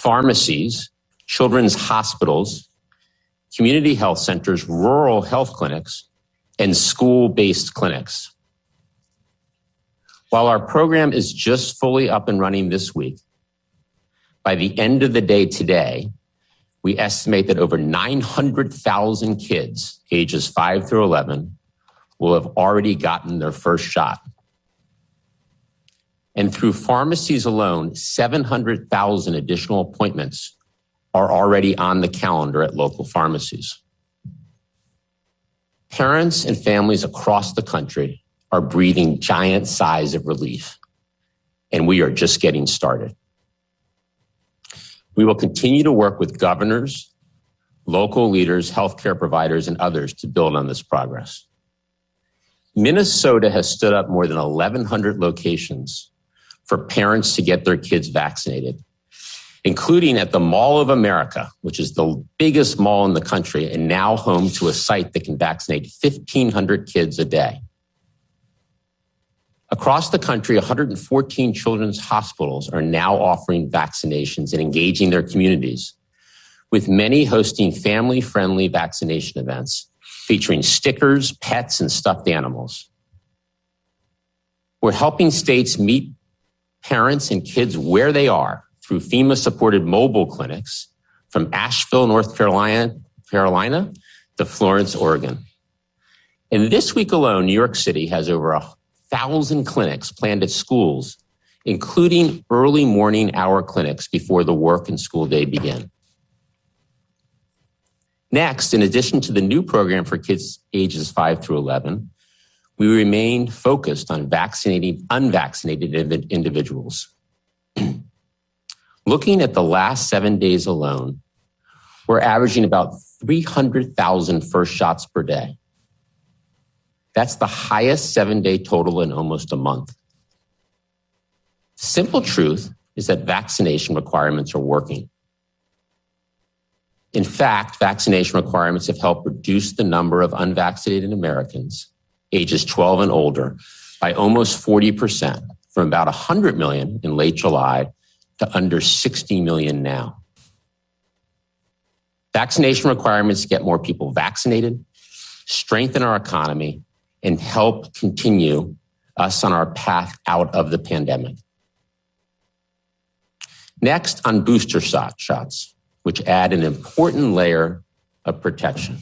pharmacies, children's hospitals, community health centers, rural health clinics, and school-based clinics. While our program is just fully up and running this week, by the end of the day today, we estimate that over 900,000 kids ages 5 through 11 will have already gotten their first shot. And through pharmacies alone, 700,000 additional appointments are already on the calendar at local pharmacies. Parents and families across the country are breathing giant sighs of relief, and we are just getting started. We will continue to work with governors, local leaders, healthcare providers, and others to build on this progress. Minnesota has stood up more than 1,100 locations for parents to get their kids vaccinated, including at the Mall of America, which is the biggest mall in the country and now home to a site that can vaccinate 1,500 kids a day. Across the country, 114 children's hospitals are now offering vaccinations and engaging their communities, with many hosting family-friendly vaccination events featuring stickers, pets, and stuffed animals. We're helping states meet parents and kids where they are through FEMA-supported mobile clinics from Asheville, North Carolina to Florence, Oregon. And this week alone, New York City has over 1,000 clinics planned at schools, including early morning hour clinics before the work and school day begin. Next, in addition to the new program for kids ages 5 through 11, we remain focused on vaccinating unvaccinated individuals. Looking at the last 7 days alone, we're averaging about 300,000 first shots per day. That's the highest 7-day total in almost a month. The simple truth is that vaccination requirements are working. In fact, vaccination requirements have helped reduce the number of unvaccinated Americans ages 12 and older by almost 40%, from about 100 million in late July to under 60 million now. Vaccination requirements get more people vaccinated, strengthen our economy, and help continue us on our path out of the pandemic. Next, on booster shots, which add an important layer of protection.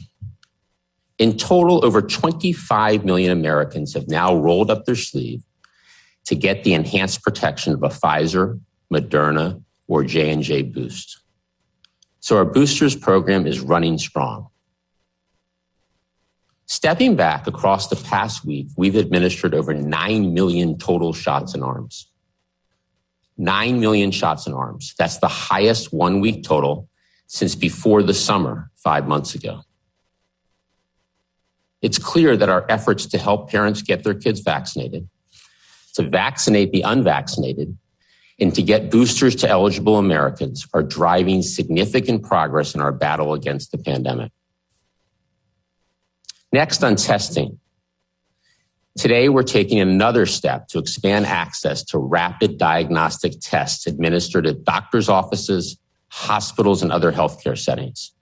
In total, over 25 million Americans have now rolled up their sleeve to get the enhanced protection of a Pfizer, Moderna, or J&J boost. So our boosters program is running strong. Stepping back across the past week, we've administered over 9 million total shots in arms. 9 million shots in arms. That's the highest 1 week total since before the summer 5 months ago. It's clear that our efforts to help parents get their kids vaccinated, to vaccinate the unvaccinated, and to get boosters to eligible Americans are driving significant progress in our battle against the pandemic. Next, on testing. Today, we're taking another step to expand access to rapid diagnostic tests administered at doctors' offices, hospitals, and other healthcare settings.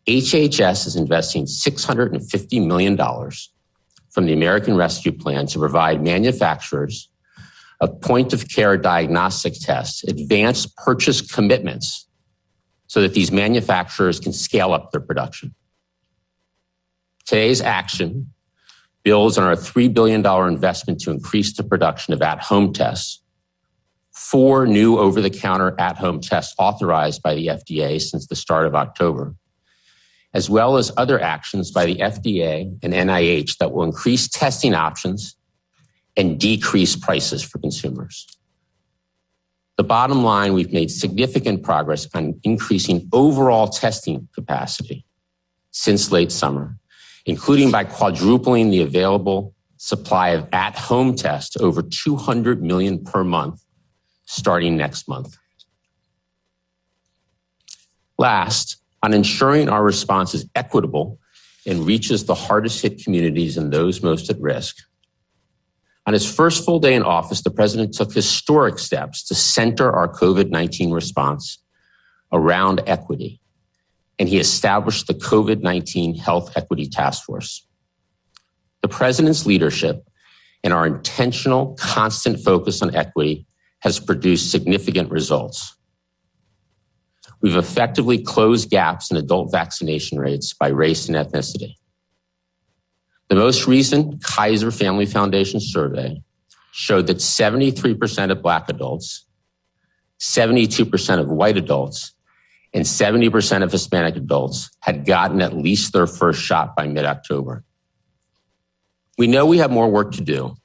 HHS is investing $650 million from the American Rescue Plan to provide manufacturers of point-of-care diagnostic tests advanced purchase commitments so that these manufacturers can scale up their production. Today's action builds on our $3 billion investment to increase the production of at-home tests, 4 new over-the-counter at-home tests authorized by the FDA since the start of October, as well as other actions by the FDA and NIH that will increase testing options and decrease prices for consumers. The bottom line, we've made significant progress on increasing overall testing capacity since late summer, including by quadrupling the available supply of at-home tests to over 200 million per month starting next month. Last, on ensuring our response is equitable and reaches the hardest hit communities and those most at risk, On his first full day in office, the president took historic steps to center our COVID-19 response around equity, and he established the COVID-19 Health Equity Task Force. The president's leadership and our intentional, constant focus on equity has produced significant results. We've effectively closed gaps in adult vaccination rates by race and ethnicity. The most recent Kaiser Family Foundation survey showed that 73% of Black adults, 72% of white adults, and 70% of Hispanic adults had gotten at least their first shot by mid-October. We know we have more work to do,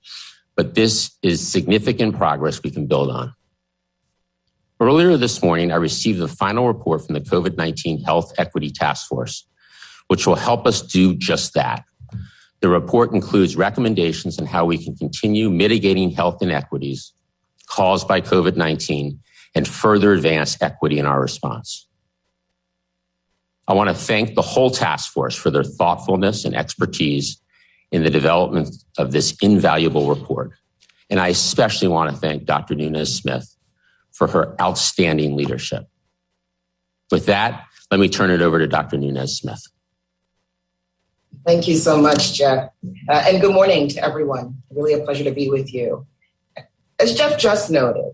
but this is significant progress we can build on. Earlier this morning, I received the final report from the COVID-19 Health Equity Task Force, which will help us do just that. The report includes recommendations on how we can continue mitigating health inequities caused by COVID-19 and further advance equity in our response. I want to thank the whole task force for their thoughtfulness and expertise in the development of this invaluable report. And I especially want to thank Dr. Nunez-Smith for her outstanding leadership. With that, let me turn it over to Dr. Nunez-Smith. Thank you so much, Jeff. And good morning to everyone. Really a pleasure to be with you. As Jeff just noted,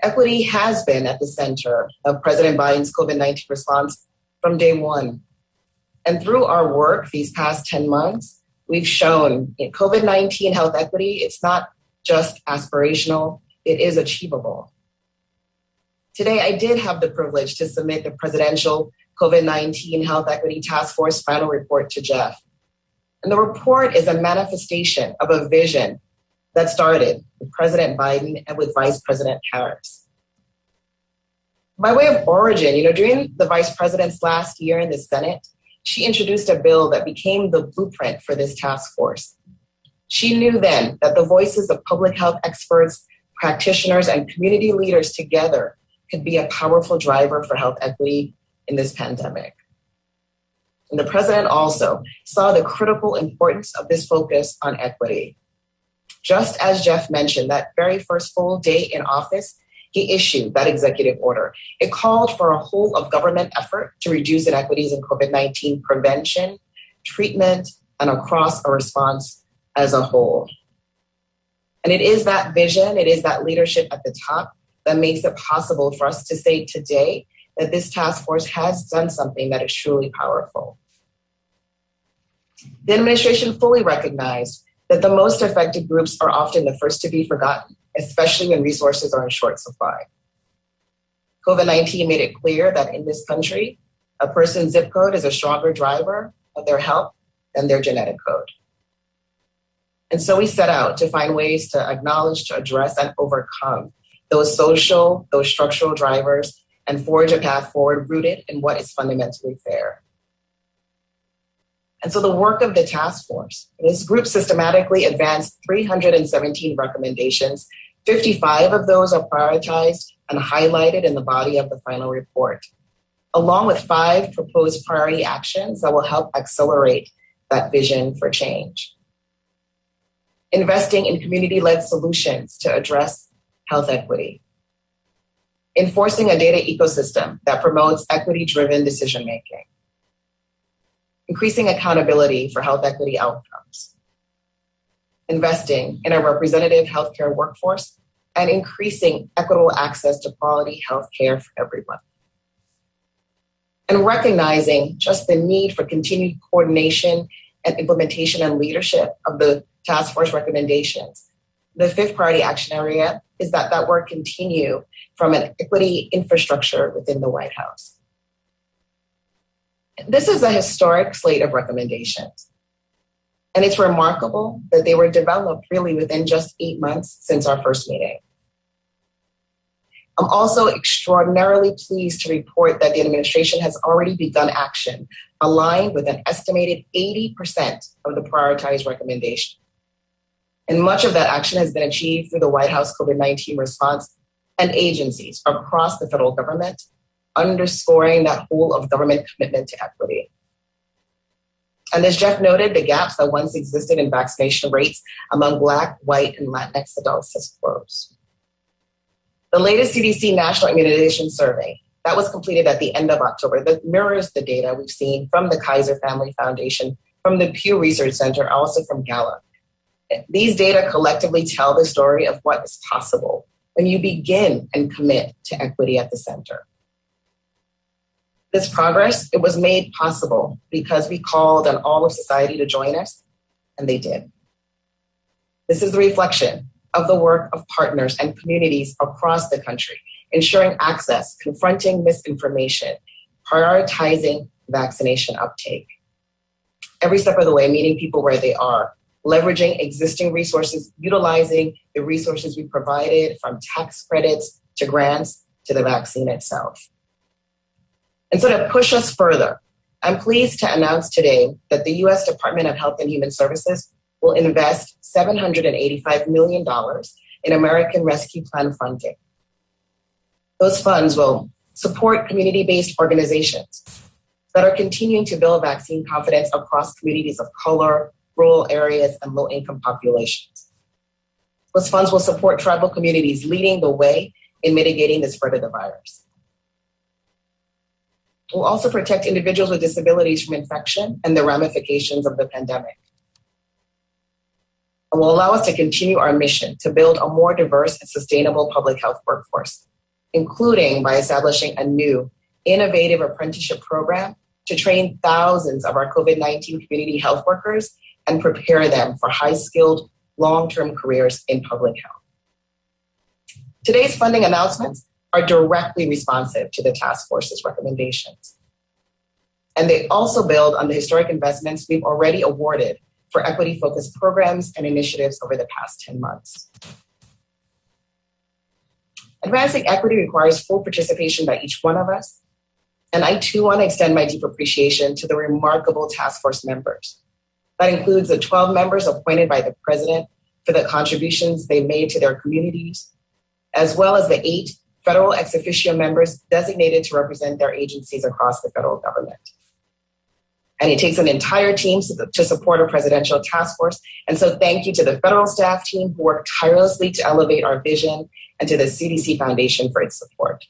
equity has been at the center of President Biden's COVID-19 response from day one. And through our work these past 10 months, we've shown in COVID-19 health equity, it's not just aspirational, it is achievable. Today, I did have the privilege to submit the presidential COVID-19 Health Equity Task Force final report to Jeff. And the report is a manifestation of a vision that started with President Biden and with Vice President Harris. By way of origin, during the Vice President's last year in the Senate, she introduced a bill that became the blueprint for this task force. She knew then that the voices of public health experts, practitioners, and community leaders together could be a powerful driver for health equity in this pandemic. And the president also saw the critical importance of this focus on equity. Just as Jeff mentioned, that very first full day in office, he issued that executive order. It called for a whole of government effort to reduce inequities in COVID-19 prevention, treatment, and across a response as a whole. And it is that vision, it is that leadership at the top that makes it possible for us to say today that this task force has done something that is truly powerful. The administration fully recognized that the most affected groups are often the first to be forgotten, especially when resources are in short supply. COVID-19 made it clear that in this country, a person's zip code is a stronger driver of their health than their genetic code. And so we set out to find ways to acknowledge, to address, and overcome those social, those structural drivers, and forge a path forward rooted in what is fundamentally fair. And so the work of the task force, this group systematically advanced 317 recommendations. 55 of those are prioritized and highlighted in the body of the final report, along with 5 proposed priority actions that will help accelerate that vision for change. Investing in community-led solutions to address health equity. Enforcing a data ecosystem that promotes equity-driven decision-making. Increasing accountability for health equity outcomes. Investing in a representative healthcare workforce and increasing equitable access to quality healthcare for everyone. And recognizing just the need for continued coordination and implementation and leadership of the task force recommendations. The 5th priority action area is that work continue from an equity infrastructure within the White House. This is a historic slate of recommendations. And it's remarkable that they were developed really within just 8 months since our first meeting. I'm also extraordinarily pleased to report that the administration has already begun action aligned with an estimated 80% of the prioritized recommendation. And much of that action has been achieved through the White House COVID-19 response and agencies across the federal government, underscoring that whole of government commitment to equity. And as Jeff noted, the gaps that once existed in vaccination rates among Black, white, and Latinx adults has closed. The latest CDC National Immunization Survey that was completed at the end of October that mirrors the data we've seen from the Kaiser Family Foundation, from the Pew Research Center, also from Gallup. These data collectively tell the story of what is possible when you begin and commit to equity at the center. This progress, it was made possible because we called on all of society to join us, and they did. This is the reflection of the work of partners and communities across the country, ensuring access, confronting misinformation, prioritizing vaccination uptake. Every step of the way, meeting people where they are, leveraging existing resources, utilizing the resources we provided, from tax credits to grants to the vaccine itself. And so to push us further, I'm pleased to announce today that the U.S. Department of Health and Human Services will invest $785 million in American Rescue Plan funding. Those funds will support community-based organizations that are continuing to build vaccine confidence across communities of color, rural areas, and low-income populations. Those funds will support tribal communities leading the way in mitigating the spread of the virus. We'll also protect individuals with disabilities from infection and the ramifications of the pandemic. And will allow us to continue our mission to build a more diverse and sustainable public health workforce, including by establishing a new innovative apprenticeship program to train thousands of our COVID-19 community health workers and prepare them for high-skilled, long-term careers in public health. Today's funding announcements are directly responsive to the task force's recommendations. And they also build on the historic investments we've already awarded for equity-focused programs and initiatives over the past 10 months. Advancing equity requires full participation by each one of us. And I too want to extend my deep appreciation to the remarkable task force members. That includes the 12 members appointed by the president for the contributions they made to their communities, as well as the 8 federal ex officio members designated to represent their agencies across the federal government. And it takes an entire team to support a presidential task force. And so thank you to the federal staff team who worked tirelessly to elevate our vision, and to the CDC Foundation for its support.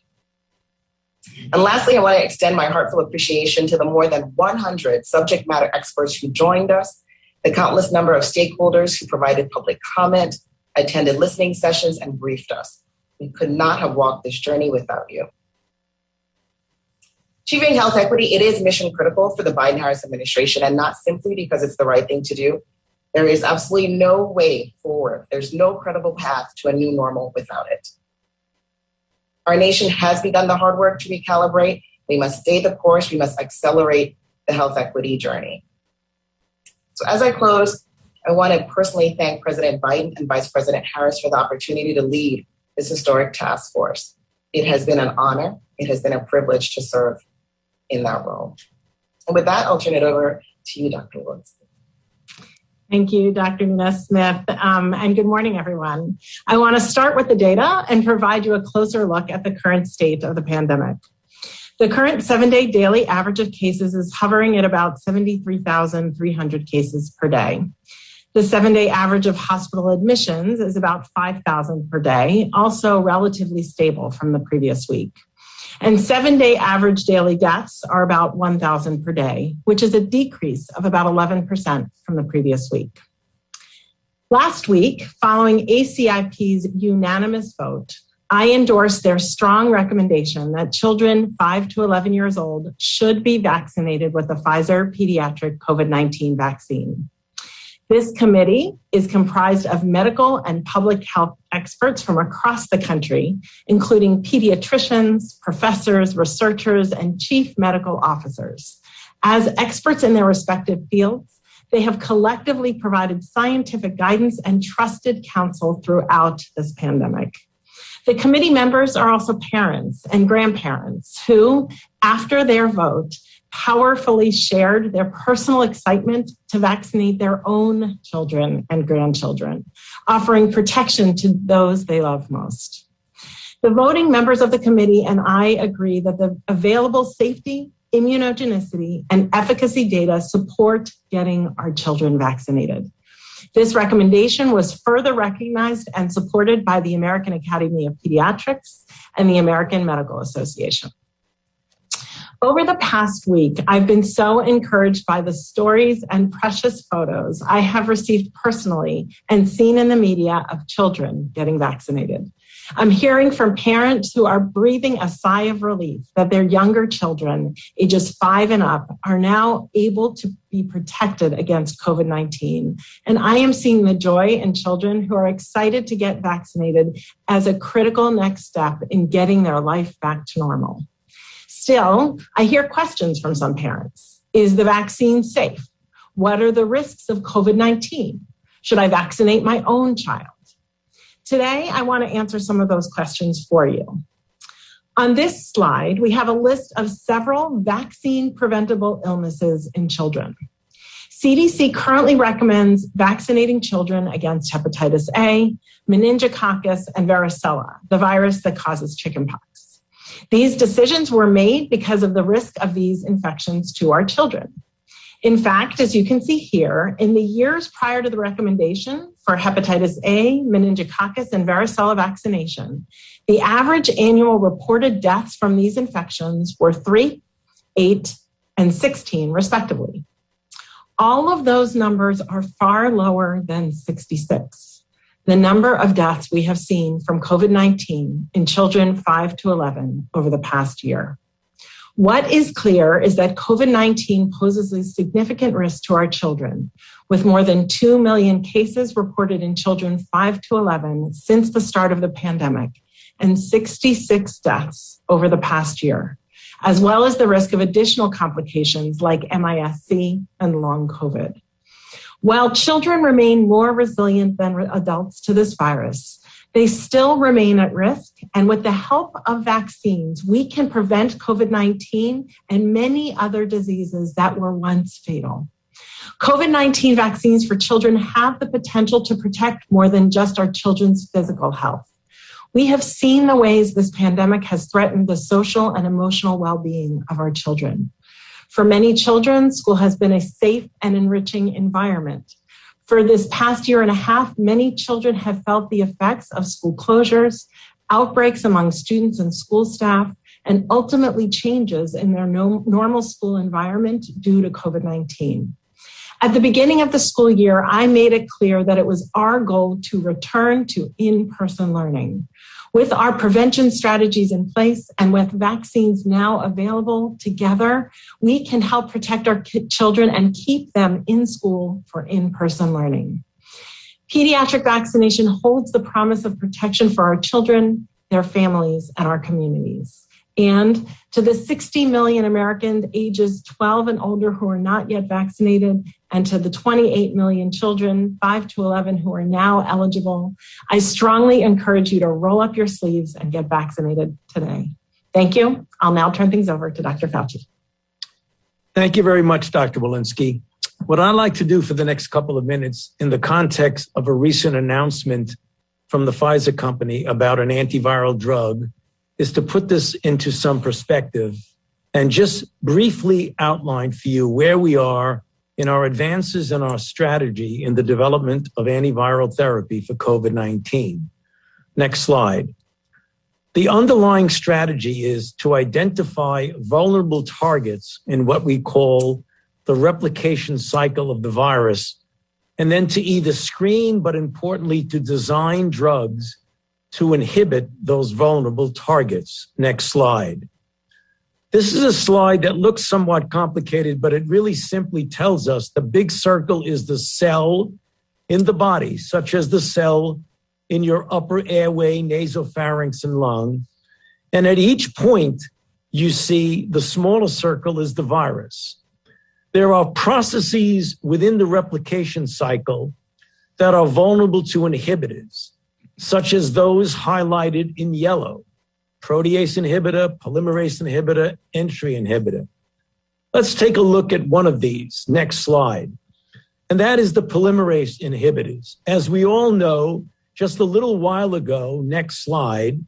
And lastly, I want to extend my heartfelt appreciation to the more than 100 subject matter experts who joined us, the countless number of stakeholders who provided public comment, attended listening sessions, and briefed us. We could not have walked this journey without you. Achieving health equity, it is mission critical for the Biden-Harris administration, and not simply because it's the right thing to do. There is absolutely no way forward. There's no credible path to a new normal without it. Our nation has begun the hard work to recalibrate. We must stay the course. We must accelerate the health equity journey. So as I close, I want to personally thank President Biden and Vice President Harris for the opportunity to lead this historic task force. It has been an honor. It has been a privilege to serve in that role. And with that, I'll turn it over to you, Dr. Woods. Thank you, Dr. Nina-Smith, and good morning, everyone. I want to start with the data and provide you a closer look at the current state of the pandemic. The current 7-day daily average of cases is hovering at about 73,300 cases per day. The 7-day average of hospital admissions is about 5,000 per day, also relatively stable from the previous week. And 7-day average daily deaths are about 1,000 per day, which is a decrease of about 11% from the previous week. Last week, following ACIP's unanimous vote, I endorsed their strong recommendation that children 5 to 11 years old should be vaccinated with the Pfizer pediatric COVID-19 vaccine. This committee is comprised of medical and public health experts from across the country, including pediatricians, professors, researchers, and chief medical officers. As experts in their respective fields, they have collectively provided scientific guidance and trusted counsel throughout this pandemic. The committee members are also parents and grandparents who, after their vote, powerfully shared their personal excitement to vaccinate their own children and grandchildren, offering protection to those they love most. The voting members of the committee and I agree that the available safety, immunogenicity, and efficacy data support getting our children vaccinated. This recommendation was further recognized and supported by the American Academy of Pediatrics and the American Medical Association. Over the past week, I've been so encouraged by the stories and precious photos I have received personally and seen in the media of children getting vaccinated. I'm hearing from parents who are breathing a sigh of relief that their younger children, ages 5 and up, are now able to be protected against COVID-19. And I am seeing the joy in children who are excited to get vaccinated as a critical next step in getting their life back to normal. Still, I hear questions from some parents. Is the vaccine safe? What are the risks of COVID-19? Should I vaccinate my own child? Today, I want to answer some of those questions for you. On this slide, we have a list of several vaccine-preventable illnesses in children. CDC currently recommends vaccinating children against hepatitis A, meningococcus, and varicella, the virus that causes chickenpox. These decisions were made because of the risk of these infections to our children. In fact, as you can see here, in the years prior to the recommendation for hepatitis A, meningococcus, and varicella vaccination, the average annual reported deaths from these infections were 3, 8, and 16, respectively. All of those numbers are far lower than 66. The number of deaths we have seen from COVID-19 in children 5 to 11 over the past year. What is clear is that COVID-19 poses a significant risk to our children, with more than 2 million cases reported in children 5 to 11 since the start of the pandemic, and 66 deaths over the past year, as well as the risk of additional complications like MIS-C and long COVID. While children remain more resilient than adults to this virus, they still remain at risk. And with the help of vaccines, we can prevent COVID-19 and many other diseases that were once fatal. COVID-19 vaccines for children have the potential to protect more than just our children's physical health. We have seen the ways this pandemic has threatened the social and emotional well-being of our children. For many children, school has been a safe and enriching environment. For this past year and a half, many children have felt the effects of school closures, outbreaks among students and school staff, and ultimately changes in their normal school environment due to COVID-19. At the beginning of the school year, I made it clear that it was our goal to return to in-person learning. With our prevention strategies in place and with vaccines now available together, we can help protect our children and keep them in school for in-person learning. Pediatric vaccination holds the promise of protection for our children, their families, and our communities. And to the 60 million Americans ages 12 and older who are not yet vaccinated, and to the 28 million children 5 to 11 who are now eligible, I strongly encourage you to roll up your sleeves and get vaccinated today. Thank you. I'll now turn things over to Dr. Fauci. Thank you very much, Dr. Walensky. What I'd like to do for the next couple of minutes in the context of a recent announcement from the Pfizer company about an antiviral drug is to put this into some perspective and just briefly outline for you where we are in our advances in our strategy in the development of antiviral therapy for COVID-19. Next slide. The underlying strategy is to identify vulnerable targets in what we call the replication cycle of the virus, and then to either screen, but importantly, to design drugs to inhibit those vulnerable targets. Next slide. This is a slide that looks somewhat complicated, but it really simply tells us the big circle is the cell in the body, such as the cell in your upper airway, nasopharynx, and lung. And at each point, you see the smaller circle is the virus. There are processes within the replication cycle that are vulnerable to inhibitors, such as those highlighted in yellow: protease inhibitor, polymerase inhibitor, entry inhibitor. Let's take a look at one of these. Next slide. And that is the polymerase inhibitors. As we all know, just a little while ago, next slide,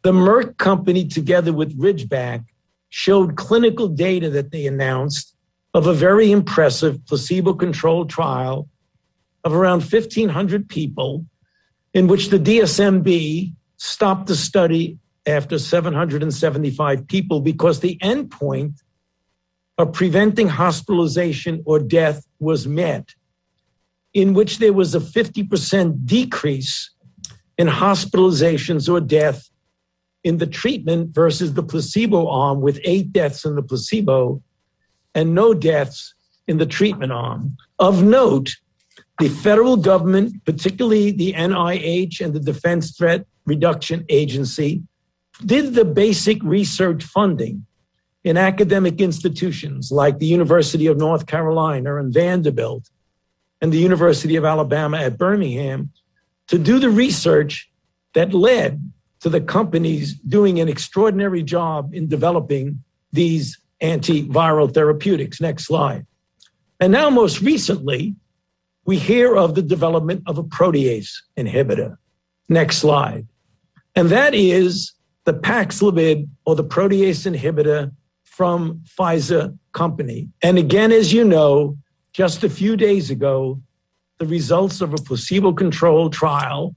the Merck company together with Ridgeback showed clinical data that they announced of a very impressive placebo-controlled trial of around 1,500 people in which the DSMB stopped the study after 775 people because the endpoint of preventing hospitalization or death was met, in which there was a 50% decrease in hospitalizations or death in the treatment versus the placebo arm, with 8 deaths in the placebo and no deaths in the treatment arm. Of note, the federal government, particularly the NIH and the Defense Threat Reduction Agency, did the basic research funding in academic institutions like the University of North Carolina and Vanderbilt and the University of Alabama at Birmingham to do the research that led to the companies doing an extraordinary job in developing these antiviral therapeutics. Next slide. And now, most recently, we hear of the development of a protease inhibitor. Next slide. And that is the Paxlovid, or the protease inhibitor from Pfizer company. And again, as you know, just a few days ago, the results of a placebo-controlled trial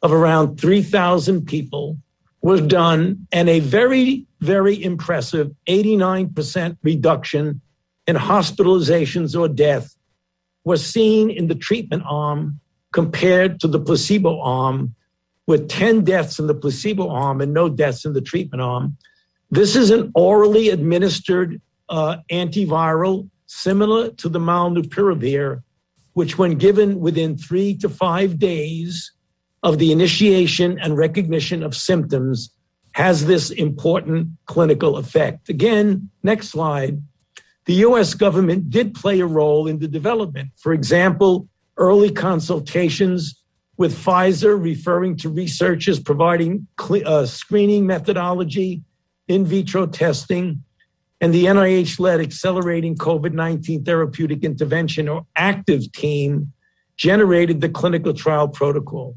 of around 3,000 people was done, and a very, very impressive 89% reduction in hospitalizations or death was seen in the treatment arm compared to the placebo arm, with 10 deaths in the placebo arm and no deaths in the treatment arm. This is an orally administered antiviral similar to the molnupiravir, which when given within 3 to 5 days of the initiation and recognition of symptoms has this important clinical effect. Again, next slide. The US government did play a role in the development. For example, early consultations with Pfizer referring to researchers providing screening methodology, in vitro testing, and the NIH-led Accelerating COVID-19 Therapeutic Intervention, or ACTIVE team, generated the clinical trial protocol.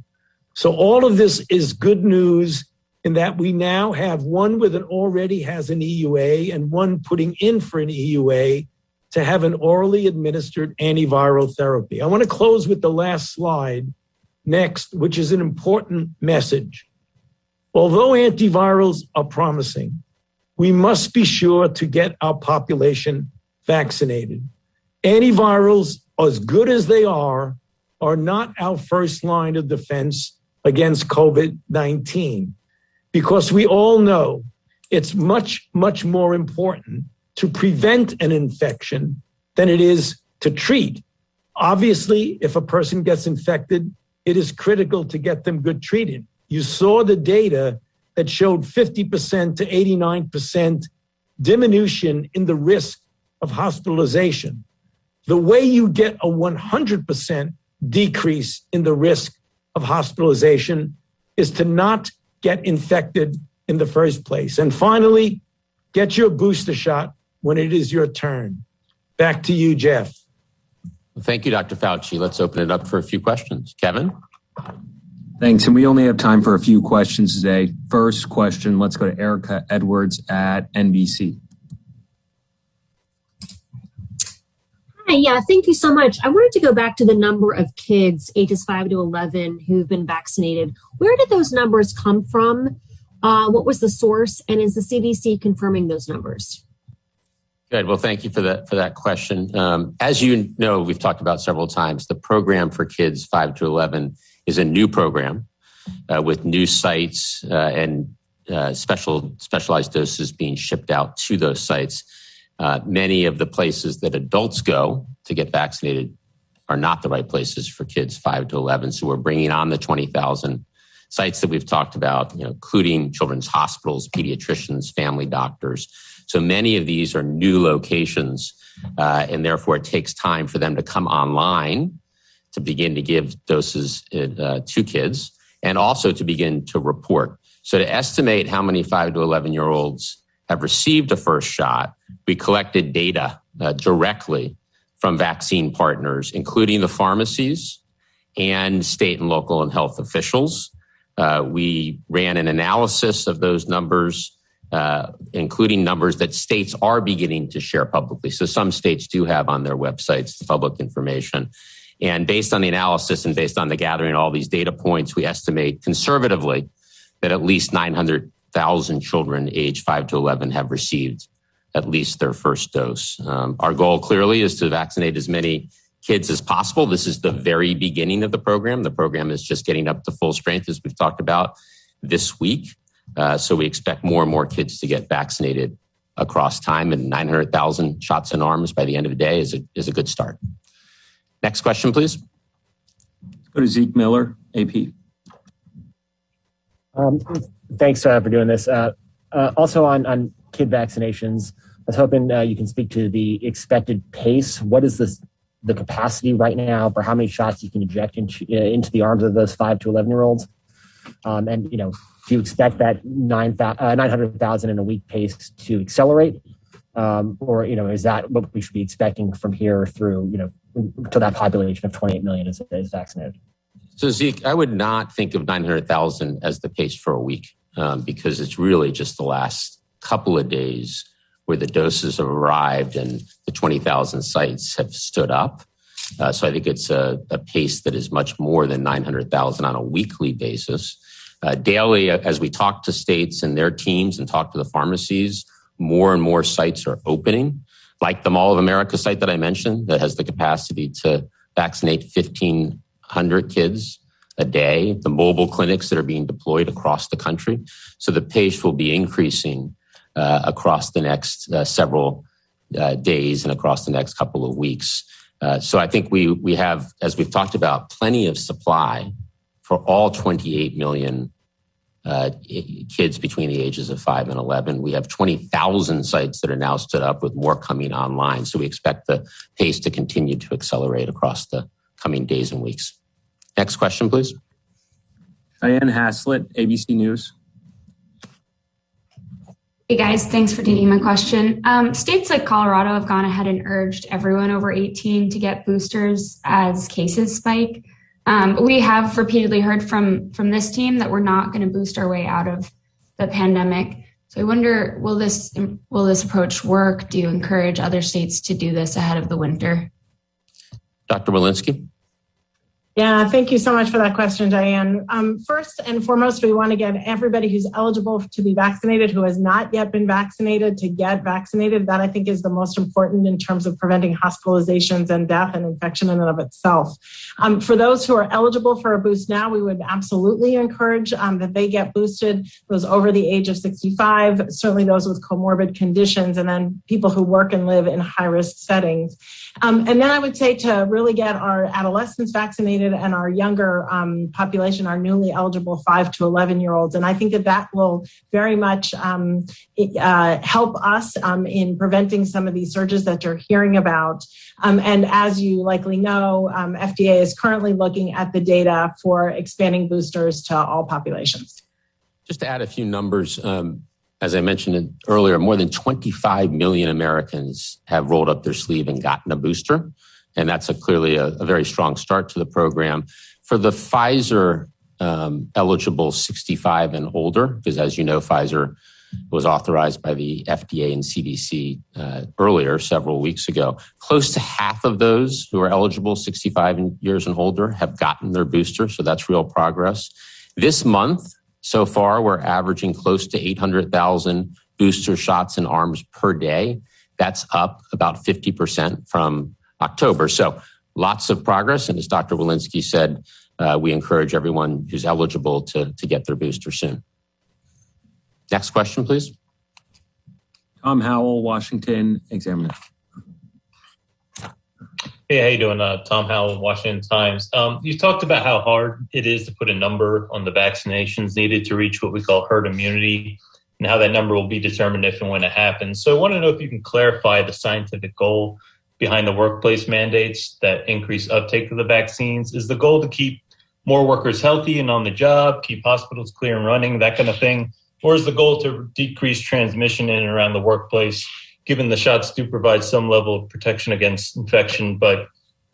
So all of this is good news in that we now have one with already has an EUA and one putting in for an EUA to have an orally administered antiviral therapy. I want to close with the last slide next, which is an important message. Although antivirals are promising, we must be sure to get our population vaccinated. Antivirals, as good as they are not our first line of defense against COVID-19, because we all know it's much, much more important to prevent an infection than it is to treat. Obviously, if a person gets infected, it is critical to get them good treated. You saw the data that showed 50% to 89% diminution in the risk of hospitalization. The way you get a 100% decrease in the risk of hospitalization is to not get infected in the first place. And finally, get your booster shot when it is your turn. Back to you, Jeff. Thank you, Dr. Fauci. Let's open it up for a few questions. Kevin? Thanks. And we only have time for a few questions today. First question, let's go to Erica Edwards at NBC. Hi, yeah, thank you so much. I wanted to go back to the number of kids ages 5 to 11 who've been vaccinated. Where did those numbers come from? What was the source? And is the CDC confirming those numbers? Good. Well, thank you for that question. As you know, we've talked about several times, the program for kids 5 to 11 is a new program with new sites and specialized doses being shipped out to those sites. Many of the places that adults go to get vaccinated are not the right places for kids 5 to 11. So we're bringing on the 20,000 sites that we've talked about, including children's hospitals, pediatricians, family doctors. So many of these are new locations, and therefore it takes time for them to come online to begin to give doses to kids and also to begin to report. So to estimate how many 5 to 11-year-olds have received a first shot, we collected data directly from vaccine partners, including the pharmacies and state and local and health officials. We ran an analysis of those numbers including numbers that states are beginning to share publicly. So some states do have on their websites the public information. And based on the analysis and based on the gathering of all these data points, we estimate conservatively that at least 900,000 children aged 5 to 11 have received at least their first dose. Our goal clearly is to vaccinate as many kids as possible. This is the very beginning of the program. The program is just getting up to full strength, as we've talked about this week. So we expect more and more kids to get vaccinated across time, and 900,000 shots in arms by the end of the day is a good start. Next question, please. Go to Zeke Miller, AP. Thanks for doing this. Also on kid vaccinations, I was hoping you can speak to the expected pace. What is the capacity right now for how many shots you can inject into the arms of those 5 to 11-year-olds? And, do you expect that 900,000 in a week pace to accelerate? Or, is that what we should be expecting from here through, to that population of 28 million is vaccinated? So Zeke, I would not think of 900,000 as the pace for a week because it's really just the last couple of days where the doses have arrived and the 20,000 sites have stood up. So I think it's a pace that is much more than 900,000 on a weekly basis. Daily, as we talk to states and their teams and talk to the pharmacies, more and more sites are opening, like the Mall of America site that I mentioned that has the capacity to vaccinate 1,500 kids a day, the mobile clinics that are being deployed across the country. So the pace will be increasing across the next several days and across the next couple of weeks. So I think we have, as we've talked about, plenty of supply for all 28 million kids between the ages of 5 and 11. We have 20,000 sites that are now stood up with more coming online. So we expect the pace to continue to accelerate across the coming days and weeks. Next question, please. Diane Haslett, ABC News. Hey guys, thanks for taking my question. States like Colorado have gone ahead and urged everyone over 18 to get boosters as cases spike. We have repeatedly heard from this team that we're not going to boost our way out of the pandemic. So I wonder, will this approach work? Do you encourage other states to do this ahead of the winter? Dr. Walensky? Yeah, thank you so much for that question, Diane. First and foremost, we want to get everybody who's eligible to be vaccinated, who has not yet been vaccinated, to get vaccinated. That I think is the most important in terms of preventing hospitalizations and death and infection in and of itself. For those who are eligible for a boost now, we would absolutely encourage that they get boosted, those over the age of 65, certainly those with comorbid conditions, and then people who work and live in high-risk settings. And then I would say to really get our adolescents vaccinated and our younger population, our newly eligible 5 to 11-year-olds. And I think that will very much help us in preventing some of these surges that you're hearing about. And as you likely know, FDA is currently looking at the data for expanding boosters to all populations. Just to add a few numbers, as I mentioned earlier, more than 25 million Americans have rolled up their sleeve and gotten a booster. And that's clearly a very strong start to the program. For the Pfizer eligible 65 and older, because as you know, Pfizer was authorized by the FDA and CDC earlier, several weeks ago. Close to half of those who are eligible 65 years and older have gotten their booster. So that's real progress. This month, so far, we're averaging close to 800,000 booster shots in arms per day. That's up about 50% from October. So lots of progress. And as Dr. Walensky said, we encourage everyone who's eligible to get their booster soon. Next question, please. Tom Howell, Washington Examiner. Hey, how you doing? Tom Howell, Washington Times. You talked about how hard it is to put a number on the vaccinations needed to reach what we call herd immunity and how that number will be determined if and when it happens. So I want to know if you can clarify the scientific goal behind the workplace mandates that increase uptake of the vaccines. Is the goal to keep more workers healthy and on the job, keep hospitals clear and running, that kind of thing? Or is the goal to decrease transmission in and around the workplace, given the shots do provide some level of protection against infection, but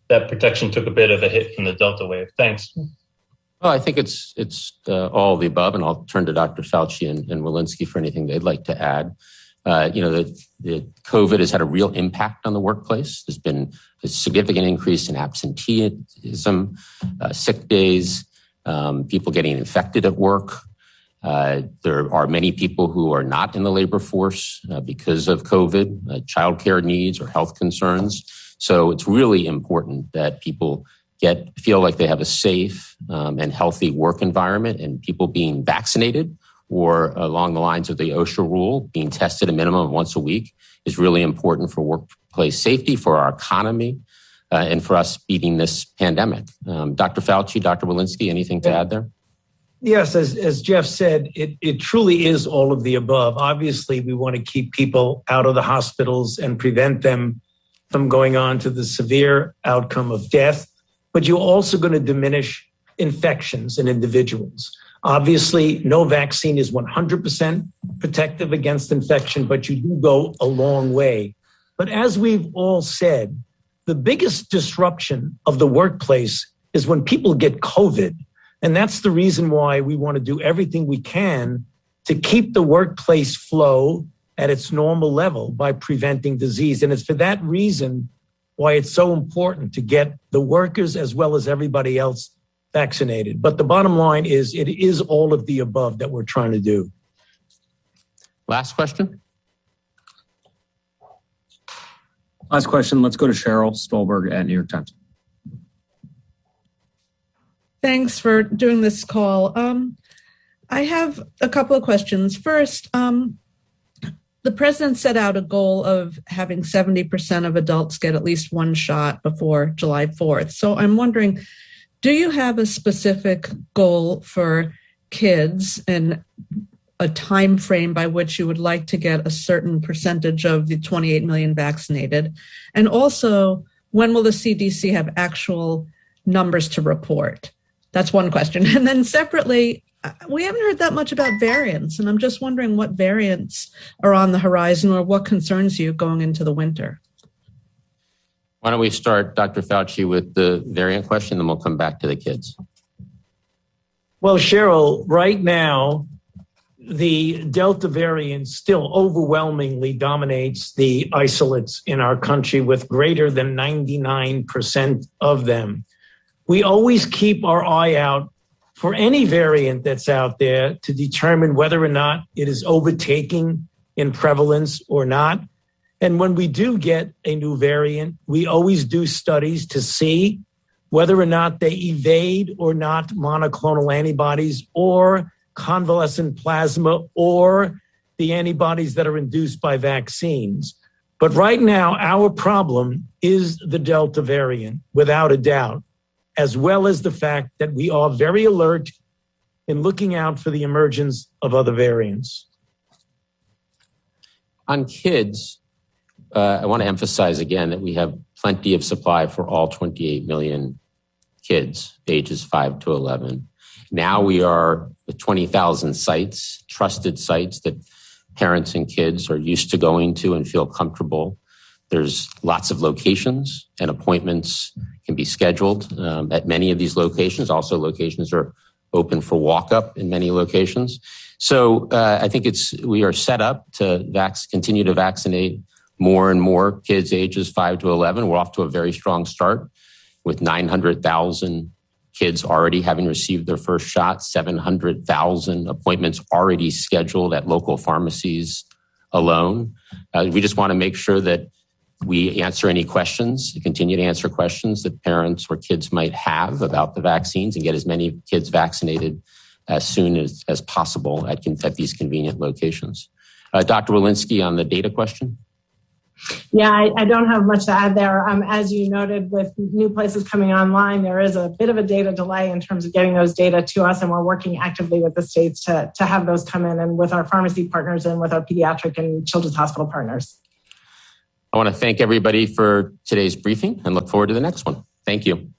that protection took a bit of a hit from the Delta wave? Thanks. Well, I think it's all of the above, and I'll turn to Dr. Fauci and Walensky for anything they'd like to add. The COVID has had a real impact on the workplace. There's been a significant increase in absenteeism, sick days, people getting infected at work. There are many people who are not in the labor force because of COVID, childcare needs or health concerns. So it's really important that people feel like they have a safe and healthy work environment, and people being vaccinated or along the lines of the OSHA rule, being tested a minimum of once a week is really important for workplace safety, for our economy, and for us beating this pandemic. Dr. Fauci, Dr. Walensky, anything to add there? Yes, as Jeff said, it truly is all of the above. Obviously, we want to keep people out of the hospitals and prevent them from going on to the severe outcome of death. But you're also going to diminish infections in individuals. Obviously, no vaccine is 100% protective against infection, but you do go a long way. But as we've all said, the biggest disruption of the workplace is when people get COVID. And that's the reason why we want to do everything we can to keep the workplace flow at its normal level by preventing disease. And it's for that reason why it's so important to get the workers as well as everybody else vaccinated. But the bottom line is it is all of the above that we're trying to do. Last question. Last question. Let's go to Cheryl Stolberg at New York Times. Thanks for doing this call. I have a couple of questions. First, the president set out a goal of having 70% of adults get at least one shot before July 4th. So I'm wondering, do you have a specific goal for kids and a time frame by which you would like to get a certain percentage of the 28 million vaccinated? And also, when will the CDC have actual numbers to report? That's one question. And then separately, we haven't heard that much about variants, and I'm just wondering what variants are on the horizon or what concerns you going into the winter. Why don't we start, Dr. Fauci, with the variant question, then we'll come back to the kids. Well, Cheryl, right now, the Delta variant still overwhelmingly dominates the isolates in our country with greater than 99% of them. We always keep our eye out for any variant that's out there to determine whether or not it is overtaking in prevalence or not. And when we do get a new variant, we always do studies to see whether or not they evade or not monoclonal antibodies or convalescent plasma or the antibodies that are induced by vaccines. But right now, our problem is the Delta variant, without a doubt, as well as the fact that we are very alert in looking out for the emergence of other variants. On kids, I want to emphasize again that we have plenty of supply for all 28 million kids, ages 5 to 11. Now we are with 20,000 sites, trusted sites that parents and kids are used to going to and feel comfortable. There's lots of locations and appointments can be scheduled at many of these locations. Also, locations are open for walk-up in many locations. So I think we are set up to continue to vaccinate more and more kids ages 5 to 11. We're off to a very strong start with 900,000 kids already having received their first shot, 700,000 appointments already scheduled at local pharmacies alone. We just want to make sure that we answer any questions, continue to answer questions that parents or kids might have about the vaccines and get as many kids vaccinated as soon as possible at these convenient locations. Dr. Walensky, on the data question. Yeah, I don't have much to add there. As you noted, with new places coming online, there is a bit of a data delay in terms of getting those data to us, and we're working actively with the states to have those come in, and with our pharmacy partners and with our pediatric and children's hospital partners. I want to thank everybody for today's briefing and look forward to the next one. Thank you.